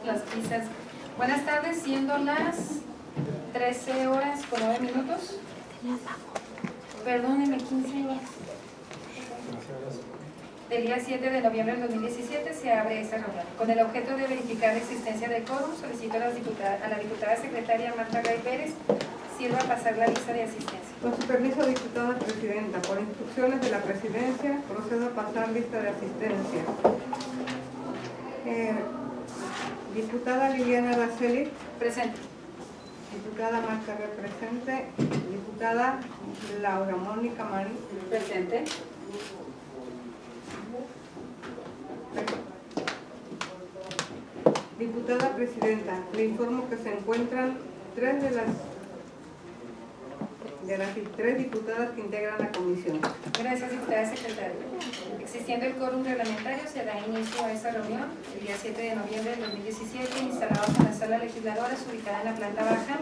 Las pizzas. Buenas tardes, siendo las 13 horas con 9 minutos. Perdónenme, 15 horas. Del día 7 de noviembre del 2017 se abre esta reunión. Con el objeto de verificar la existencia del quórum, solicito a la diputada secretaria Marta Gay Pérez sirva a pasar la lista de asistencia. Con su permiso, diputada presidenta, por instrucciones de la presidencia, procedo a pasar lista de asistencia. Diputada Liliana Araceli. Presente. Diputada Marta Gay presente. Diputada Laura Mónica Marín. Presente. Diputada presidenta, le informo que se encuentran tres de las tres diputadas que integran la comisión. Gracias, diputada secretaria. Existiendo el quórum reglamentario, se da inicio a esta reunión el día 7 de noviembre del 2017, instalados en la sala legisladora ubicada en la planta baja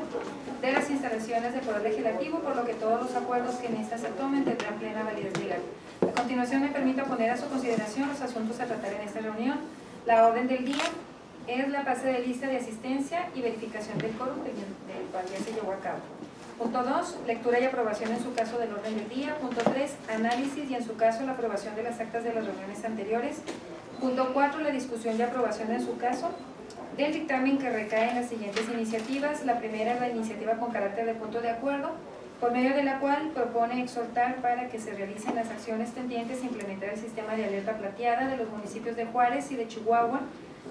de las instalaciones del Poder Legislativo, por lo que todos los acuerdos que en esta se tomen tendrán plena validez legal. A continuación, me permito poner a su consideración los asuntos a tratar en esta reunión. La orden del día es la base de lista de asistencia y verificación del quórum, del cual ya se llevó a cabo. Punto 2, lectura y aprobación en su caso del orden del día. Punto 3, análisis y en su caso la aprobación de las actas de las reuniones anteriores. Punto 4, la discusión y aprobación en su caso del dictamen que recae en las siguientes iniciativas. La primera es la iniciativa con carácter de punto de acuerdo, por medio de la cual propone exhortar para que se realicen las acciones tendientes a implementar el sistema de alerta plateada de los municipios de Juárez y de Chihuahua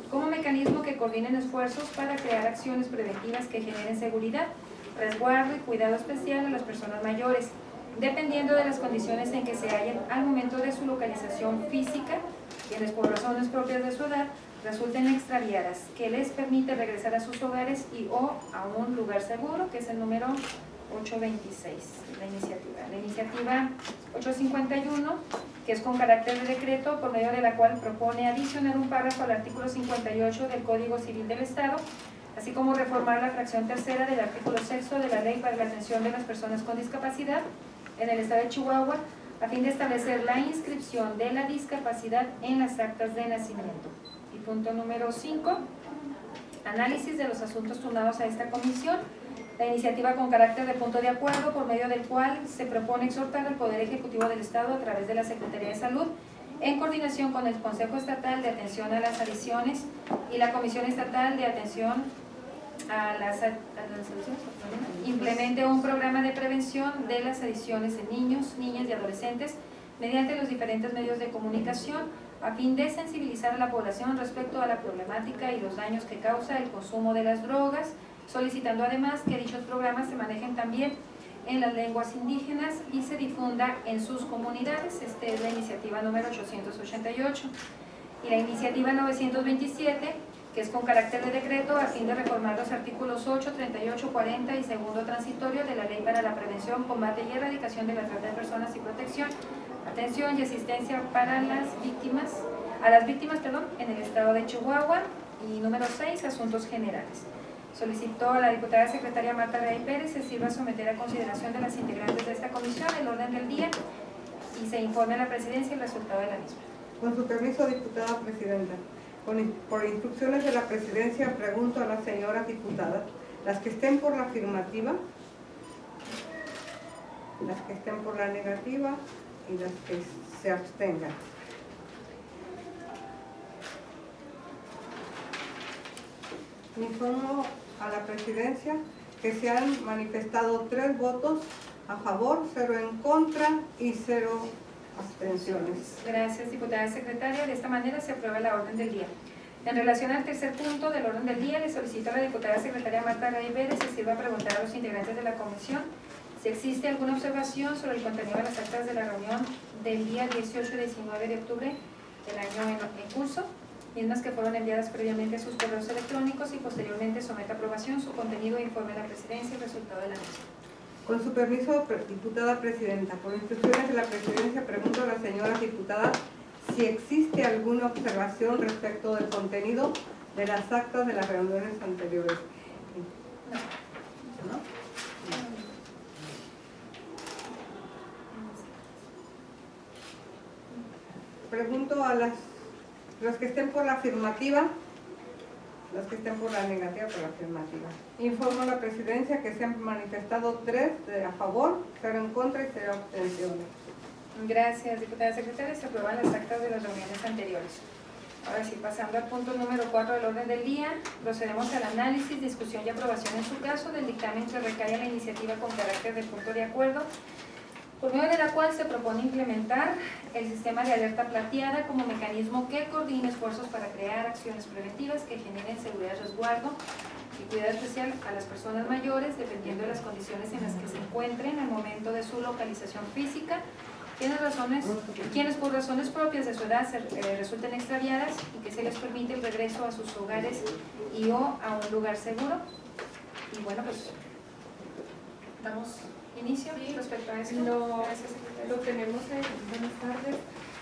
como mecanismo que coordinen esfuerzos para crear acciones preventivas que generen seguridad, resguardo y cuidado especial a las personas mayores, dependiendo de las condiciones en que se hallen al momento de su localización física, quienes por razones propias de su edad resulten extraviadas, que les permite regresar a sus hogares y o a un lugar seguro, que es el número 826, la iniciativa. La iniciativa 851, que es con carácter de decreto, por medio de la cual propone adicionar un párrafo al artículo 58 del Código Civil del Estado, así como reformar la fracción tercera del artículo 6 de la Ley para la Atención de las Personas con Discapacidad en el Estado de Chihuahua, a fin de establecer la inscripción de la discapacidad en las actas de nacimiento. Y punto número 5, análisis de los asuntos turnados a esta comisión. La iniciativa con carácter de punto de acuerdo, por medio del cual se propone exhortar al Poder Ejecutivo del Estado a través de la Secretaría de Salud, en coordinación con el Consejo Estatal de Atención a las Adicciones y la Comisión Estatal de Atención a las adicciones, implemente un programa de prevención de las adicciones en niños, niñas y adolescentes mediante los diferentes medios de comunicación, a fin de sensibilizar a la población respecto a la problemática y los daños que causa el consumo de las drogas, solicitando además que dichos programas se manejen también en las lenguas indígenas y se difunda en sus comunidades. Esta es la iniciativa número 888. Y la iniciativa 927, que es con carácter de decreto a fin de reformar los artículos 8, 38, 40 y segundo transitorio de la Ley para la Prevención, Combate y Erradicación de la Trata de Personas y Protección, atención y asistencia para las víctimas, en el estado de Chihuahua. Y número 6, asuntos generales. Solicitó a la diputada secretaria Marta Gay Pérez se sirva a someter a consideración de las integrantes de esta comisión el orden del día y se informe a la presidencia el resultado de la misma. Con su permiso, diputada presidenta, por instrucciones de la presidencia, pregunto a las señoras diputadas, las que estén por la afirmativa, las que estén por la negativa y las que se abstengan. Informo a la presidencia que se han manifestado 3 votos a favor, 0 en contra y 0 abstenciones. Gracias, diputada secretaria. De esta manera se aprueba la orden del día. En relación al tercer punto del orden del día, le solicito a la diputada secretaria Marta Gay Pérez se sirva a preguntar a los integrantes de la comisión si existe alguna observación sobre el contenido de las actas de la reunión del día 18 y 19 de octubre del año en curso, mismas que fueron enviadas previamente a sus correos electrónicos y posteriormente somete a aprobación su contenido e informe a la presidencia el resultado de la misma. Con su permiso, diputada presidenta, por instrucciones de la presidencia, pregunto a la señora diputada si existe alguna observación respecto del contenido de las actas de las reuniones anteriores. ¿No? Pregunto a las Los que estén por la afirmativa, los que estén por la negativa, por la afirmativa. Informo a la presidencia que se han manifestado 3 a favor, 0 en contra y 0 abstenciones. Gracias, diputada secretaria. Se aprueban las actas de las reuniones anteriores. Ahora sí, pasando al punto número 4 del orden del día, procedemos al análisis, discusión y aprobación en su caso del dictamen que recae en la iniciativa con carácter de punto de acuerdo, por medio de la cual se propone implementar el sistema de alerta plateada como mecanismo que coordine esfuerzos para crear acciones preventivas que generen seguridad, resguardo y cuidado especial a las personas mayores, dependiendo de las condiciones en las que se encuentren al momento de su localización física, quienes por razones propias de su edad resulten extraviadas y que se les permite el regreso a sus hogares y o a un lugar seguro. Y bueno, pues damos inicio respecto a esto. Lo tenemos buenas tardes.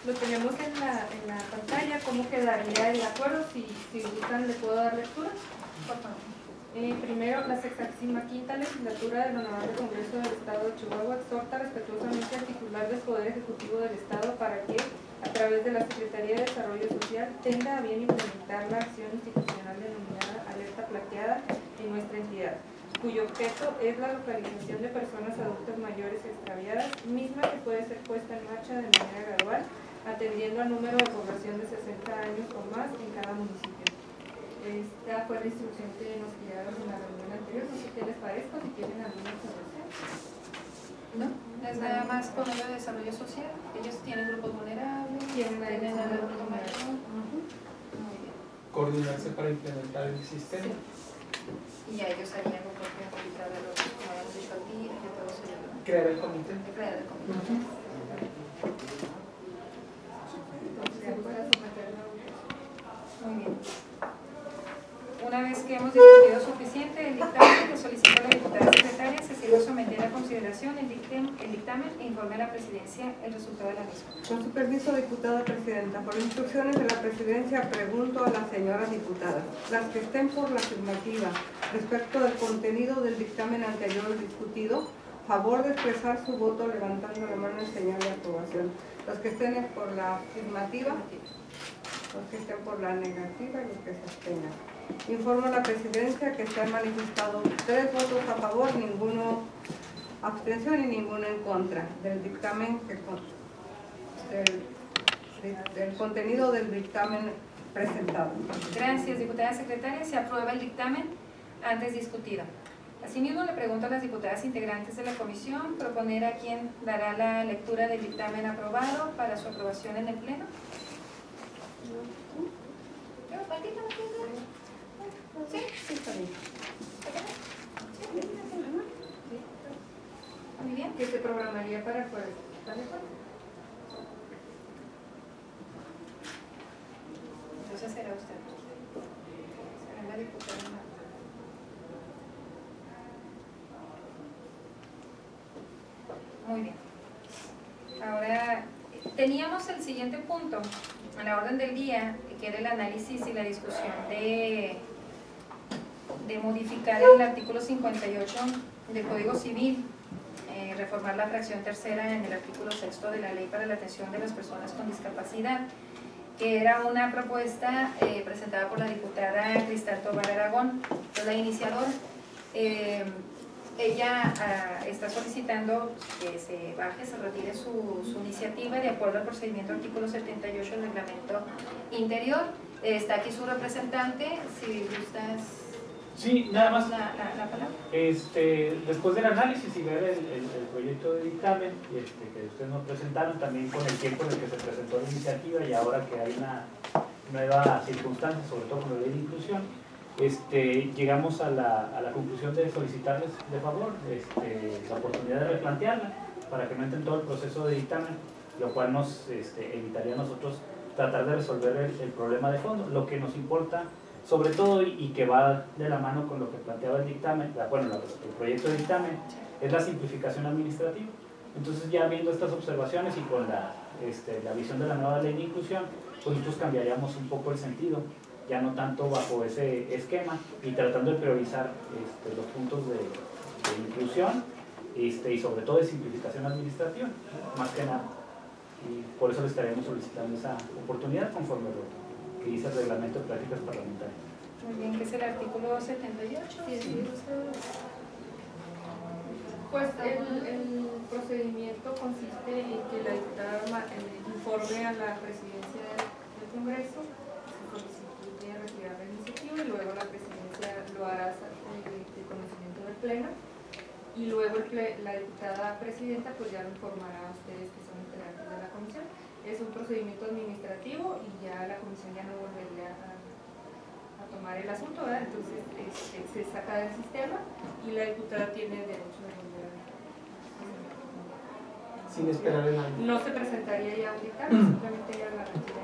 Lo tenemos en la pantalla. ¿Cómo quedaría el acuerdo? Si gustan, ¿le puedo dar lectura? Por favor. Primero, la 65ª legislatura del Honorable Congreso del Estado de Chihuahua exhorta respetuosamente al titular del Poder Ejecutivo del Estado para que, a través de la Secretaría de Desarrollo Social, tenga a bien implementar la acción institucional denominada Alerta Plateada en nuestra entidad, cuyo objeto es la localización de personas adultas mayores extraviadas, misma que puede ser puesta en marcha de manera gradual, atendiendo al número de población de 60 años o más en cada municipio. Esta fue la instrucción que nos guiaron en la reunión anterior. No sé qué les parezca, si tienen alguna observación. No, es nada más por medio de desarrollo social. Ellos tienen grupos vulnerables, tienen adulto mayor. Muy bien. Coordinarse para implementar el sistema. Sí. Y ya ellos harían un propio invitado de los, como habíamos dicho aquí, que todos se llaman. Crear el comité. Crear el comité. Entonces, se puede someter la votación. Muy bien. Una vez que hemos discutido suficiente el dictamen que solicitó la diputada secretaria, se sigue someter a consideración el dictamen e informe a la presidencia el resultado de la misma. Con su permiso, diputada presidenta, por instrucciones de la presidencia pregunto a las señoras diputadas, las que estén por la afirmativa respecto del contenido del dictamen anterior discutido, favor de expresar su voto levantando la mano en señal de aprobación. Los que estén por la afirmativa, los que estén por la negativa y los que se abstengan. Informo a la presidencia que se han manifestado 3 votos a favor, ninguno abstención y ninguno en contra del dictamen, del contenido del dictamen presentado. Gracias, diputada secretaria. Se aprueba el dictamen antes discutido. Asimismo, le pregunto a las diputadas integrantes de la comisión proponer a quién dará la lectura del dictamen aprobado para su aprobación en el Pleno. Sí, sí, está bien. Muy bien. Que se programaría para el jueves. ¿Está de acuerdo? Entonces será usted. Será la diputada Marta. Muy bien. Ahora, teníamos el siguiente punto en la orden del día, que era el análisis y la discusión de modificar el artículo 58 del Código Civil, reformar la fracción tercera en el artículo 6 de la Ley para la Atención de las Personas con Discapacidad, que era una propuesta presentada por la diputada Cristal Tobar Aragón, que es la iniciadora. Ella está solicitando que se baje, se retire su iniciativa de acuerdo al procedimiento artículo 78 del reglamento interior. Está aquí su representante, si gustas. Sí, nada más. La palabra. Después del análisis y ver el proyecto de dictamen que ustedes nos presentaron, también con el tiempo en el que se presentó la iniciativa y ahora que hay una nueva circunstancia, sobre todo con la ley de inclusión, llegamos a la conclusión de solicitarles de favor la oportunidad de replantearla para que no entren todo el proceso de dictamen, lo cual nos evitaría a nosotros tratar de resolver el problema de fondo. Lo que nos importa sobre todo, y que va de la mano con lo que planteaba el dictamen, el proyecto de dictamen, es la simplificación administrativa. Entonces, ya viendo estas observaciones y con la visión de la nueva ley de inclusión, pues nosotros cambiaríamos un poco el sentido, ya no tanto bajo ese esquema y tratando de priorizar los puntos de inclusión y sobre todo de simplificación administrativa, más que nada. Y por eso le estaremos solicitando esa oportunidad conforme lo que dice el reglamento de prácticas parlamentarias. Muy bien, que es el artículo 78. Sí. Pues el procedimiento consiste en que la diputada informe a la presidencia del Congreso su solicitud de retirar la iniciativa y luego la presidencia lo hará de conocimiento del Pleno y luego la diputada presidenta pues ya lo informará a ustedes que son integrantes de la comisión. Es un procedimiento administrativo y ya la comisión ya no volvería a tomar el asunto, ¿verdad? Entonces se saca del sistema y la diputada tiene derecho de volver a sin esperar el año. no se presentaría ya un dictamen, simplemente ya la retira.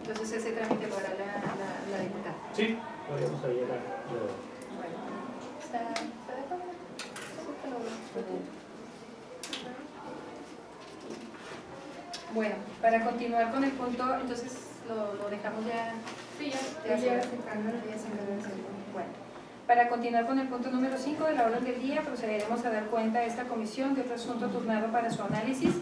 Entonces ese trámite lo hará la diputada. Sí, podemos ahí Bueno, ¿está de acuerdo? Bueno, para continuar con el punto, entonces lo dejamos ya. Sí, ya se encarga. Bueno, para continuar con el punto número 5 de la orden del día, procederemos a dar cuenta a esta comisión de otro asunto turnado para su análisis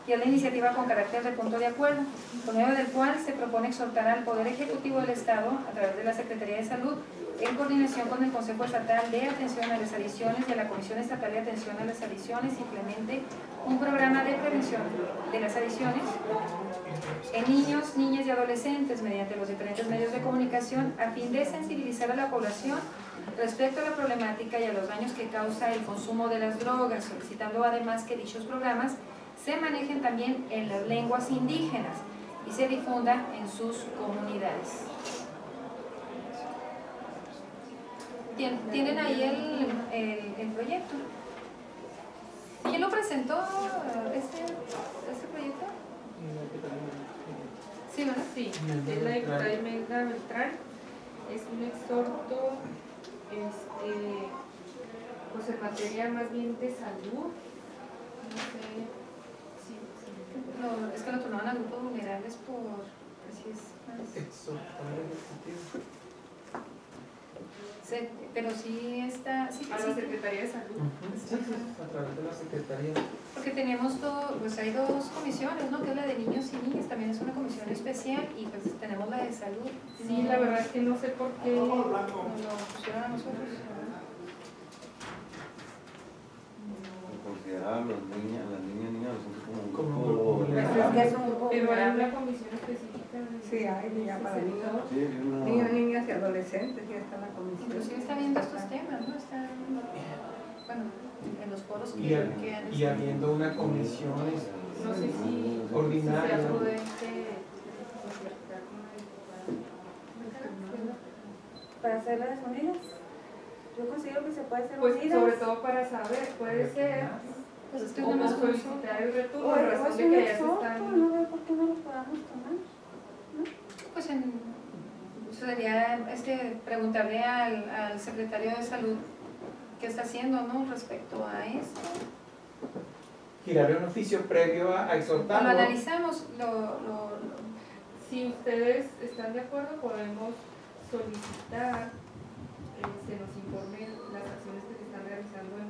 y es la iniciativa con carácter de punto de acuerdo, por medio del cual se propone exhortar al Poder Ejecutivo del Estado, a través de la Secretaría de Salud, en coordinación con el Consejo Estatal de Atención a las Adicciones y a la Comisión Estatal de Atención a las Adicciones, implemente un programa de prevención de las adicciones en niños, niñas y adolescentes mediante los diferentes medios de comunicación a fin de sensibilizar a la población respecto a la problemática y a los daños que causa el consumo de las drogas, solicitando además que dichos programas se manejen también en las lenguas indígenas y se difunda en sus comunidades. ¿Tienen ahí el proyecto? ¿Quién lo presentó, este proyecto? Sí, ¿verdad? Sí, es la diputada Imelda Beltrán. Es un exhorto pues en materia más bien de salud. No sé es que lo tomaban a grupos vulnerables por así es más. Pero sí está sí, a la Secretaría de Salud. Sí, a través de la Secretaría. Porque tenemos pues hay dos comisiones, ¿no? Que es la de niños y niñas, también es una comisión especial y pues tenemos la de salud. Sí, la verdad es que no sé por qué nos lo pusieron a nosotros. Considerar a las niñas como pero hay una comisión específica. Sí, hay ya para niños, Sí, niños, niñas y adolescentes, ya está la comisión. Inclusive está viendo estos temas, ¿no? Está, bueno, en los foros y habiendo una comisión no sé si ordinaria. sea prudente concertar con la diputada. Para hacer las unidas. Yo considero que se puede hacer Pues unidas. sobre todo para saber, puede ser pues es que como nada más solicitar el retorno, O por es razón de un que ya se exhorto, están. no veo por qué no lo podamos tomar. pues sería preguntarle al secretario de salud qué está haciendo, ¿no? Respecto a esto. Girarle un oficio previo a Lo exhortarlo. analizamos, Si ustedes están de acuerdo, podemos solicitar se nos informen las acciones que se están realizando en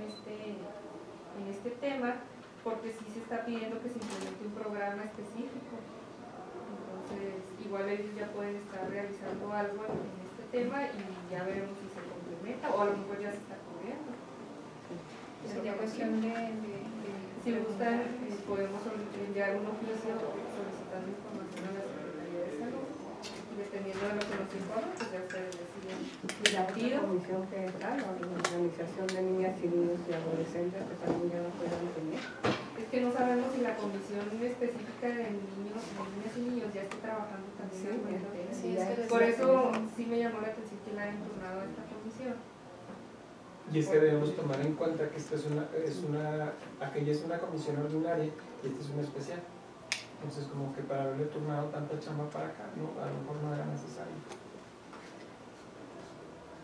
este tema, porque sí se está pidiendo que se implemente un programa específico. Entonces, igual ellos ya pueden estar realizando algo en este tema y ya veremos si se complementa o a lo mejor ya se está cubriendo. sería cuestión de Si gustan, podemos enviar un oficio solicitando información a la Secretaría de Salud y dependiendo de lo que nos informen, pues ya ustedes deciden. Y la otra comisión que está, la organización de niñas y niños y adolescentes, que también ya lo pueden tener. Es que no sabemos si la comisión específica de niños, niñas y niños ya está trabajando también en el tema. sí, es que Por eso sí me llamó la atención que la hayan turnado a esta comisión. Y es que debemos tomar en cuenta que esta aquella es una comisión ordinaria y esta es una especial. Entonces, como que para haberle turnado tanta chamba para acá, no, a lo mejor no era necesario.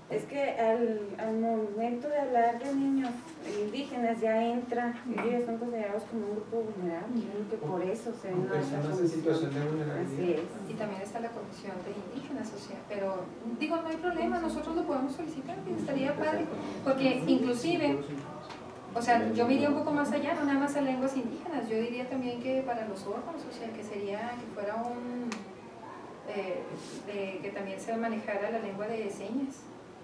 Es que al momento de hablar de niños indígenas ya entra, ellos son considerados como un grupo vulnerable, creo que por eso se Como ven a la personas en situación de Así vulnerabilidad. es. Y también está la comisión de indígenas, o sea, pero digo, no hay problema, nosotros lo podemos solicitar, y estaría padre, porque inclusive, o sea, yo me iría un poco más allá, no nada más a lenguas indígenas, yo diría también que para los órganos, o sea, que sería, que fuera de que también se manejara la lengua de señas,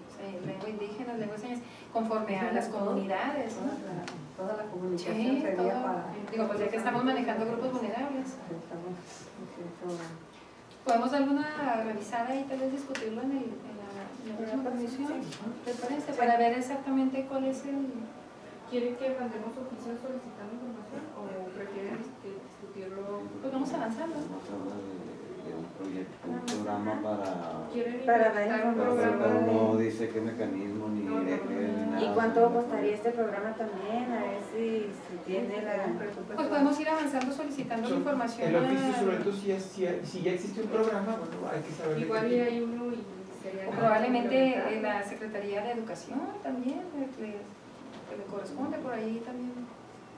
o sea, lengua indígena, lengua de señas, conforme a las comunidades, ¿no? Toda la comunicación Sí, sería todo. para... Digo, pues ya que estamos manejando grupos vulnerables, Estamos haciendo... podemos darle una revisada y tal vez discutirlo en la próxima comisión, ¿te parece? Para ver exactamente cuál es el... ¿Quieren que mandemos oficios solicitando información o prefieren discutirlo? Pues vamos avanzando. Un programa para... ¿Quieren Para dar implementar un información. programa Pero no de... dice qué mecanismo ni No, no, de qué ni nada. ¿Y cuánto costaría este programa también? A ver si tiene la... Pues podemos ir avanzando solicitando la información. El oficio, sobre todo si ya existe un programa, bueno, hay que saber. Igual y hay uno y sería... O probablemente la Secretaría de Educación también, que le corresponde, por ahí también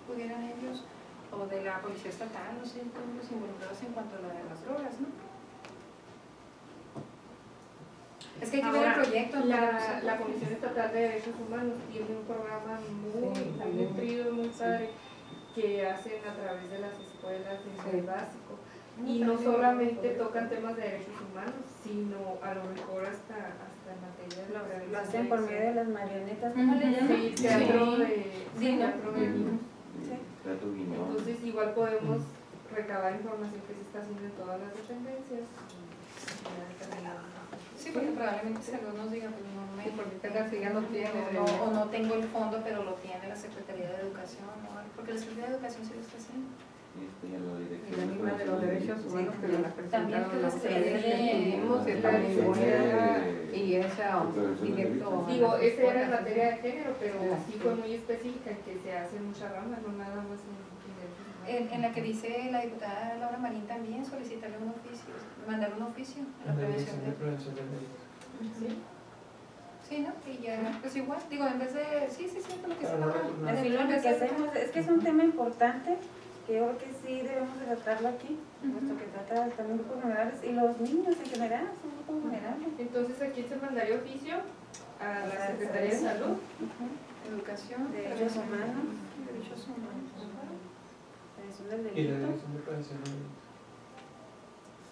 pudieran ellos, o de la Policía Estatal, no sé, todos los involucrados en cuanto a las drogas, ¿no? Es que hay que ver el Ahora, proyecto. la Comisión Estatal de Derechos Humanos tiene un programa muy nutrido, muy padre, que hacen a través de las escuelas de nivel básico. Y no solamente tocan temas de derechos humanos, sino a lo mejor hasta en materia de Lo hacen por medio de las marionetas, ¿cómo le llaman? Sí, teatro de Sí, teatro de niños. Trato guiñón. Entonces igual podemos recabar información que se está haciendo en todas las dependencias. Sí, porque probablemente Salud nos diga, pues no me... Porque casi ya no tiene... o no tengo el fondo, pero lo tiene la Secretaría de Educación, ¿no? Porque la Secretaría de Educación sí lo está haciendo. Y ya lo diré. Y la misma de los derechos humanos que nos la También presentaron que los las que estuvimos, está muy buena y esa directo... Digo, esa era en materia de género, pero sí fue muy específica en que se hacen muchas ramas, no nada más en derechos humanos. En la que dice la diputada Laura Marín también, solicitarle un oficio, mandar un oficio a la La prevención dirección de de... prevención del delito. Sí, ¿no? Y ya, pues igual, digo, en vez de... Sí, con lo que Para se no paga. retornar. En Sí, el lo plan que hacemos es que es un tema importante que yo creo que sí debemos de tratarlo aquí, puesto que trata también grupos vulnerables y los niños en general son grupos vulnerables. Entonces, ¿a quién se mandaría oficio? A la Secretaría de Salud. Educación, Derechos humanos. derechos humanos. Prevención del Y la delito. dirección de prevención del delito.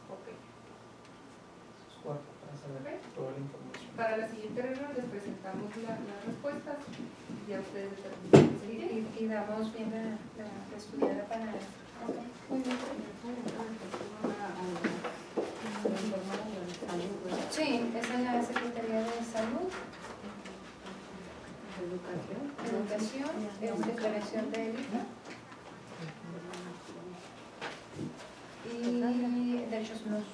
Ok. Esos cuatro, para saber toda la información. Para la siguiente reunión les presentamos las respuestas y ya ustedes determinan qué se quiere. Y damos bien la estudiada para... Ok, muy bien. Sí, esa es la Secretaría de Salud, Educación, de Prevención de Delito y Derechos Humanos.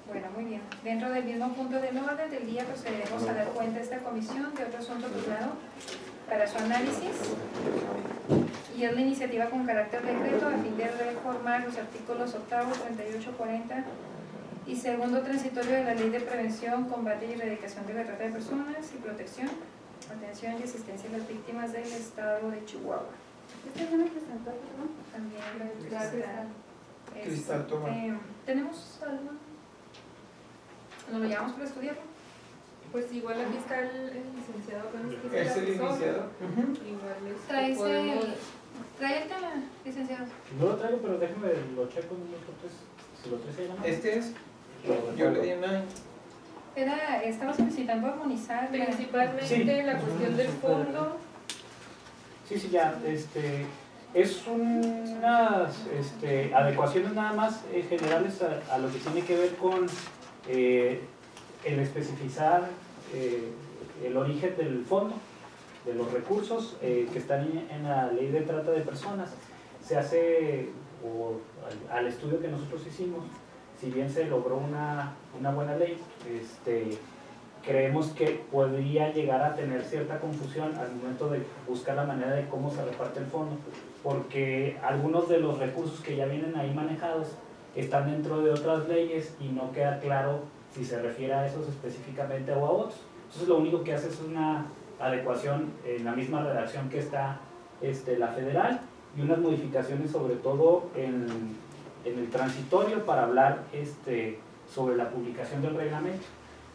Bueno, muy bien. Dentro del mismo punto del orden del día procederemos a dar cuenta a esta comisión de otro asunto titulado para su análisis, y es la iniciativa con carácter decreto a fin de reformar los artículos 8º, 38, 40 y segundo transitorio de la Ley de Prevención, Combate y Erradicación de la Trata de Personas y Protección, Atención y Asistencia a las Víctimas del Estado de Chihuahua. ¿Este ya me presentó, no? También la Cristal Tomás. ¿Tenemos algo? ¿Nos lo llevamos para estudiarlo? Pues igual aquí está el licenciado apenas que ¿Es el asesor. licenciado? Igual Trae el tema, licenciado. No lo traigo, pero déjame lo checo en unos otros. Si lo traes ahí, ¿no? Este es, yo le di una. Estaba solicitando armonizar principalmente Sí. la cuestión del fondo. Sí, ya, es unas adecuaciones nada más generales a lo que tiene que ver con el especificar el origen del fondo, de los recursos que están en la Ley de Trata de Personas. Se hace, o al estudio que nosotros hicimos, si bien se logró una buena ley, creemos que podría llegar a tener cierta confusión al momento de buscar la manera de cómo se reparte el fondo, porque algunos de los recursos que ya vienen ahí manejados están dentro de otras leyes y no queda claro si se refiere a esos específicamente o a otros. Entonces lo único que hace es una adecuación en la misma redacción que está la federal y unas modificaciones sobre todo en el transitorio para hablar sobre la publicación del reglamento.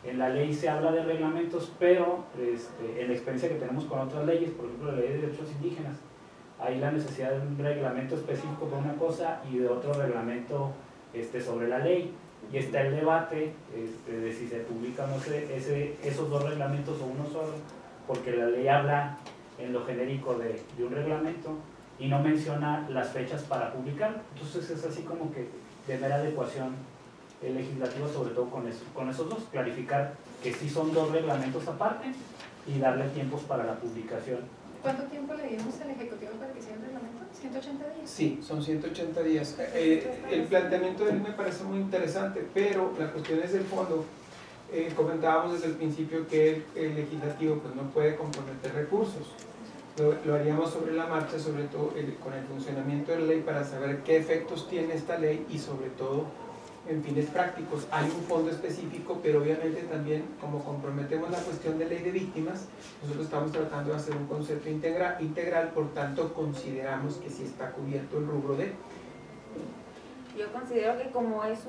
En la ley se habla de reglamentos, pero en la experiencia que tenemos con otras leyes, por ejemplo la ley de derechos indígenas, hay la necesidad de un reglamento específico para una cosa y de otro reglamento sobre la ley. Y está el debate de si se publican esos dos reglamentos o uno solo, porque la ley habla en lo genérico de un reglamento y no menciona las fechas para publicar. Entonces es así como que de mera adecuación legislativa, sobre todo con esos dos, clarificar que sí son dos reglamentos aparte y darle tiempos para la publicación. ¿Cuánto tiempo le dimos al Ejecutivo para que hiciera el reglamento? ¿180 días? Sí, son 180 días. El planteamiento de él me parece muy interesante, pero la cuestión es el fondo. Comentábamos desde el principio que el legislativo pues, no puede comprometer recursos. Lo haríamos sobre la marcha, sobre todo con el funcionamiento de la ley para saber qué efectos tiene esta ley y sobre todo en fines prácticos. Hay un fondo específico, pero obviamente también como comprometemos la cuestión de ley de víctimas, nosotros estamos tratando de hacer un concepto integral, por tanto consideramos que sí está cubierto el rubro de... Yo considero que como es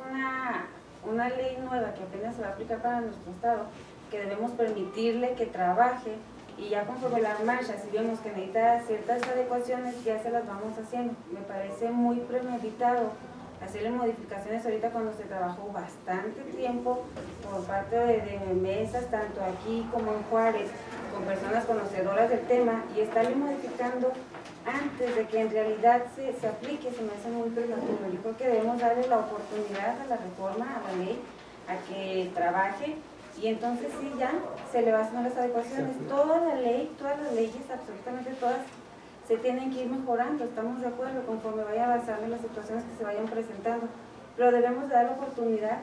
una ley nueva que apenas se va a aplicar para nuestro estado, que debemos permitirle que trabaje y ya conforme la marcha, si vemos que necesita ciertas adecuaciones, ya se las vamos haciendo. Me parece muy premeditado hacerle modificaciones ahorita cuando se trabajó bastante tiempo por parte de mesas, tanto aquí como en Juárez, con personas conocedoras del tema, y estarle modificando antes de que en realidad se aplique, se me hace muy prematuro. Yo creo que debemos darle la oportunidad a la reforma, a la ley, a que trabaje, y entonces sí, ya se le va haciendo las adecuaciones. Toda la ley, todas las leyes, absolutamente todas, se tienen que ir mejorando, estamos de acuerdo, conforme vaya avanzando las situaciones que se vayan presentando, pero debemos dar la oportunidad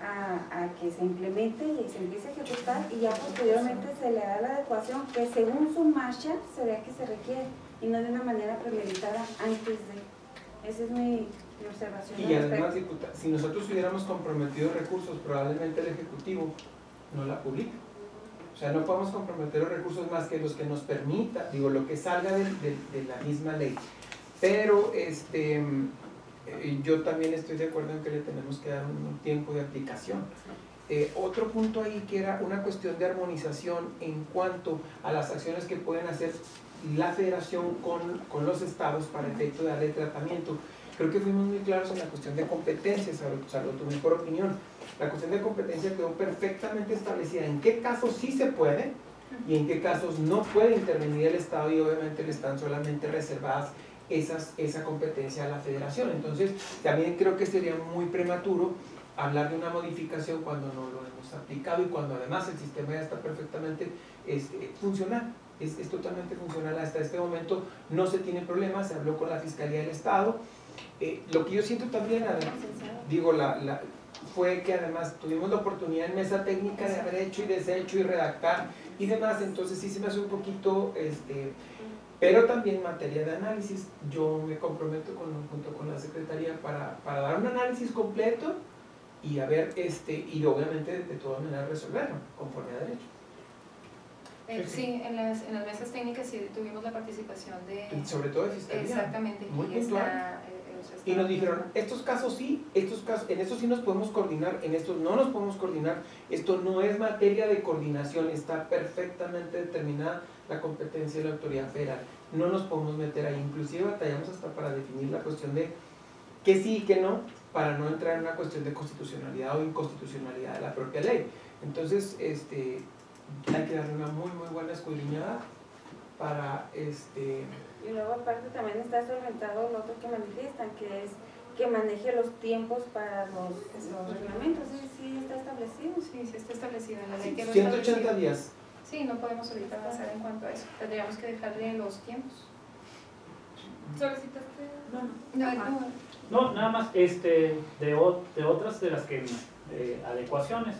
a que se implemente y se empiece a ejecutar, y ya posteriormente se le da la adecuación que según su marcha se vea que se requiere, y no de una manera premeditada antes de. Esa es mi observación. Y además, diputada, si nosotros hubiéramos comprometido recursos, probablemente el Ejecutivo no la publica. O sea, no podemos comprometer los recursos más que los que nos permita, digo, lo que salga de la misma ley. Pero yo también estoy de acuerdo en que le tenemos que dar un tiempo de aplicación. Otro punto ahí que era una cuestión de armonización en cuanto a las acciones que pueden hacer la federación con los estados para efecto de darle tratamiento. Creo que fuimos muy claros en la cuestión de competencias, salvo tu mejor opinión. La cuestión de competencia quedó perfectamente establecida en qué casos sí se puede y en qué casos no puede intervenir el Estado, y obviamente le están solamente reservadas esa competencia a la federación. Entonces también creo que sería muy prematuro hablar de una modificación cuando no lo hemos aplicado y cuando además el sistema ya está perfectamente funcional. Es totalmente funcional hasta este momento, no se tiene problemas, se habló con la Fiscalía del Estado. Lo que yo siento también, digo, fue que además tuvimos la oportunidad en mesa técnica de haber hecho y deshecho y redactar y demás, entonces sí se me hace un poquito, pero también en materia de análisis, yo me comprometo junto con la Secretaría para dar un análisis completo y a ver, y obviamente de todas maneras resolverlo conforme a derecho. Sí, en las mesas técnicas sí tuvimos la participación de... Sobre todo de Fiscalía. Exactamente. Muy puntual. Y nos dijeron, estos casos sí, en estos sí nos podemos coordinar, en estos no nos podemos coordinar, esto no es materia de coordinación, está perfectamente determinada la competencia de la autoridad federal, no nos podemos meter ahí, inclusive batallamos hasta para definir la cuestión de qué sí y qué no, para no entrar en una cuestión de constitucionalidad o inconstitucionalidad de la propia ley. Entonces, hay que darle una muy buena escudriñada para Y luego aparte también está solventado lo otro que manifiestan, que es que maneje los tiempos para los reglamentos. Sí está establecido. Sí está establecido en la ley. 180 días. Sí, no podemos ahorita avanzar en cuanto a eso. Tendríamos que dejarle los tiempos. ¿Solicitaste? No. No, nada más de otras de las que adecuaciones.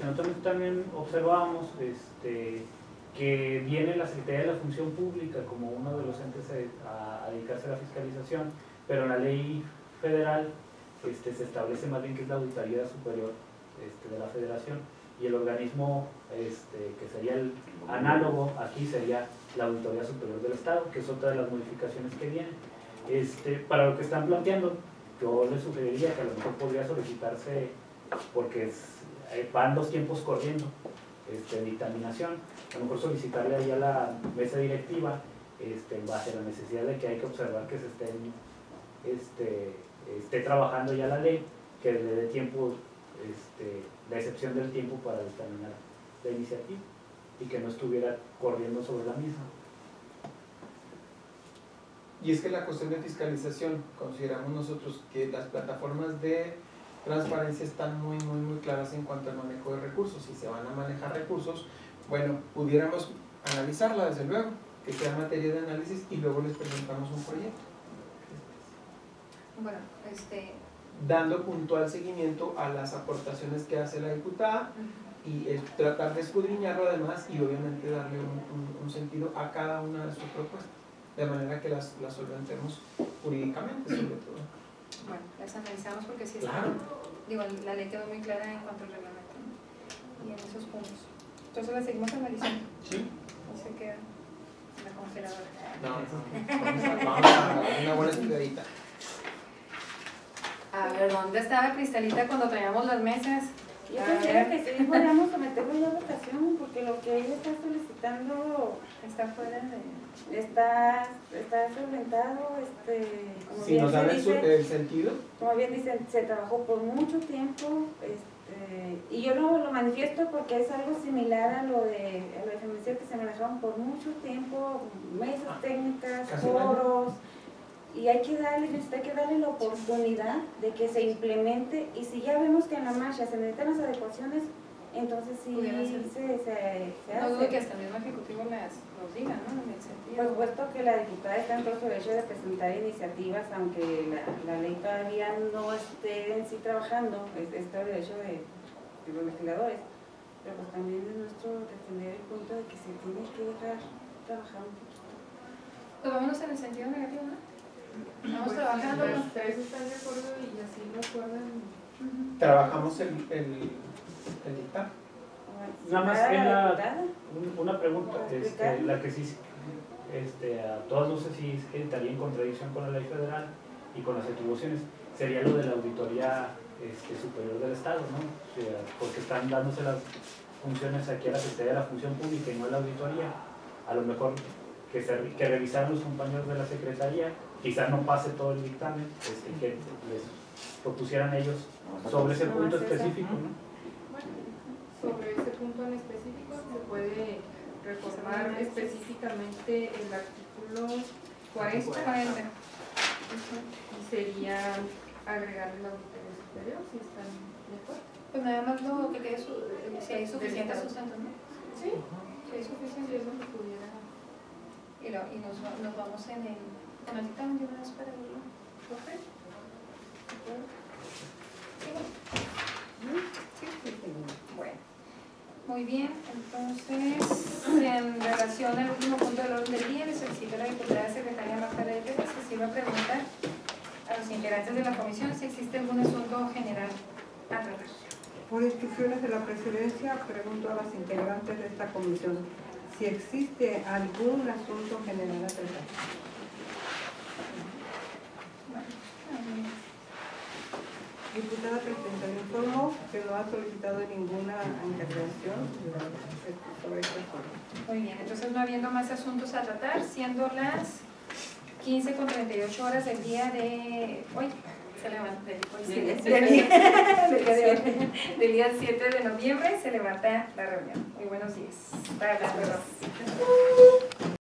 Nosotros también observábamos que viene la Secretaría de la Función Pública como uno de los entes a dedicarse a la fiscalización, pero en la ley federal se establece más bien que es la Auditoría Superior de la Federación, y el organismo que sería el análogo aquí sería la Auditoría Superior del Estado, que es otra de las modificaciones que vienen. Para lo que están planteando, yo les sugeriría que a lo mejor podría solicitarse, porque van los tiempos corriendo de dictaminación. A lo mejor solicitarle ahí a la mesa directiva, en base a la necesidad de que hay que observar que se esté trabajando ya la ley, que le dé tiempo, la excepción del tiempo para dictaminar la iniciativa y que no estuviera corriendo sobre la misma. Y es que la cuestión de fiscalización, consideramos nosotros que las plataformas de transparencia están muy claras en cuanto al manejo de recursos. Si se van a manejar recursos, bueno, pudiéramos analizarla desde luego, que sea materia de análisis y luego les presentamos un proyecto. Bueno, dando puntual seguimiento a las aportaciones que hace la diputada y tratar de escudriñarlo además y obviamente darle un sentido a cada una de sus propuestas, de manera que las solventemos jurídicamente sobre todo. Bueno, las analizamos porque sí Claro. la ley quedó muy clara en cuanto al reglamento, ¿no? Y en esos puntos. Entonces las seguimos analizando. Sí. No se queda en la congeladora. Vamos a dar una buena estudiadita. A ver, ¿dónde estaba Cristalita cuando traíamos las mesas? Yo A considero ver. que sí podríamos someterlo ya a votación, porque lo que ella está solicitando Está fuera de... está solventado, como Si bien nos se dan dice, el sentido, como bien dicen, se trabajó por mucho tiempo, y yo lo manifiesto porque es algo similar a lo de feminicidio que se manejaron por mucho tiempo, mesas técnicas, casi un año. foros, y hay que darle la oportunidad de que se implemente, y si ya vemos que en la marcha se necesitan las adecuaciones, entonces sí Pudiera ser. se No dudo hace. que hasta el mismo ejecutivo los diga, ¿no? En el sentido... Por supuesto que la diputada está en todo su derecho de presentar iniciativas, aunque la ley todavía no esté en sí trabajando, es todo el derecho de los legisladores, pero pues también es nuestro defender el punto de que se tiene que dejar trabajar un poquito. Pues vámonos en el sentido negativo, ¿no? Vamos Pues, trabajando. si ustedes están de acuerdo y así lo acuerdan. trabajamos el dictamen. Nada más Para que la diputada, una pregunta, ¿explicar? la que sí, a todas luces sí estaría en contradicción con la ley federal y con las atribuciones, sería lo de la auditoría superior del Estado, ¿no? O sea, porque están dándose las funciones aquí a la Secretaría de la Función Pública y no a la auditoría. A lo mejor que revisaran los compañeros de la Secretaría, quizás no pase todo el dictamen, que les propusieran ellos sobre ese punto específico, ¿no? Bueno, sobre ese punto en específico se puede reformar específicamente el artículo 40 y sería agregarle la auditoría superior, si están de acuerdo. Pues nada más lo que quede, si hay suficiente sustento, ¿no? Sí, Si hay suficiente, si eso se pudiera. y nos vamos con el dictamen de una vez para verlo. ¿Ok? Sí. Bueno, muy bien. Entonces, en relación al último punto del orden del día, le solicito a la diputada secretaria Marta Ley Pérez que se iba a preguntar a los integrantes de la comisión si existe algún asunto general a tratar. Por instrucciones de la presidencia, pregunto a las integrantes de esta comisión si existe algún asunto general a tratar. Diputada presidenta, le informo que no ha solicitado ninguna intervención sobre este asunto. Muy bien, entonces no habiendo más asuntos a tratar, siendo las 15:38 horas del día de hoy, se levanta del día 7 de noviembre, se levanta la reunión. Muy buenos días para las personas.